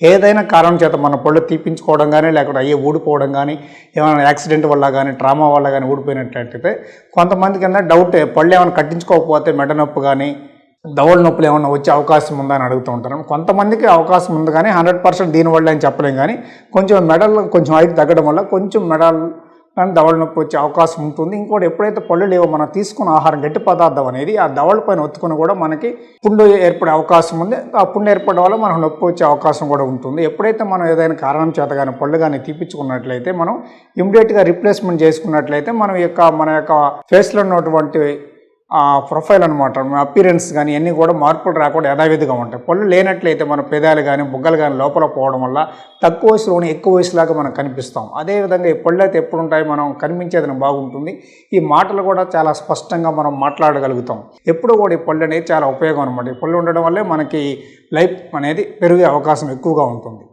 ఏదైనా కారణం చేత మన పళ్ళు తీపించుకోవడం కానీ, లేకపోతే అయ్యే ఊడిపోవడం కానీ, ఏమైనా యాక్సిడెంట్ వల్ల కానీ, ట్రామా వల్ల కానీ ఊడిపోయినట్లయితే కొంతమందికి డౌట్, పళ్ళు ఏమైనా కట్టించుకోకపోతే మెడ నొప్పి కానీ, దవడ నొప్పులు ఏమైనా వచ్చే అవకాశం ఉందా అని అడుగుతూ ఉంటారు. కొంతమందికి అవకాశం ఉంది కానీ 100% దీనివల్ల అని చెప్పలేం. కానీ కొంచెం మెడల్లో కొంచెం హైట్ తగ్గడం వల్ల కొంచెం మెడల్ కానీ దవడ నొప్పి వచ్చే అవకాశం ఉంటుంది. ఇంకోటి, ఎప్పుడైతే పళ్ళు లేవో మనం తీసుకున్న ఆహారం గట్టి పదార్థం అనేది ఆ దవడ పైన ఒత్తుకుని కూడా మనకి పుండు ఏర్పడే అవకాశం ఉంది. ఆ పుండు ఏర్పడడం వల్ల మనకు నొప్పి వచ్చే అవకాశం కూడా ఉంటుంది. ఎప్పుడైతే మనం ఏదైనా కారణం చేత కానీ పళ్ళు కానీ తీపించుకున్నట్లయితే మనం ఇమ్మీడియట్గా రిప్లేస్మెంట్ చేసుకున్నట్లయితే మన యొక్క ఫేస్లో ఉన్నటువంటి ప్రొఫైల్ అనమాట, అపీరెన్స్ కానీ అన్నీ కూడా మార్పులు రాకుండా యథావిధిగా ఉంటాయి. పళ్ళు లేనట్లయితే మన పెదాలు కానీ బుగ్గలు కానీ లోపల పోవడం వల్ల తక్కువ వయసులోనే ఎక్కువ వయసులాగా మనం కనిపిస్తాం. అదేవిధంగా ఈ పళ్ళు అయితే ఎప్పుడు ఉంటాయి, మనం కనిపించేదని బాగుంటుంది. ఈ మాటలు కూడా చాలా స్పష్టంగా మనం మాట్లాడగలుగుతాం. ఎప్పుడు కూడా ఈ పళ్ళు అనేది చాలా ఉపయోగం అనమాట. ఈ పళ్ళు ఉండడం వల్లే మనకి లైఫ్ అనేది పెరిగే అవకాశం ఎక్కువగా ఉంటుంది.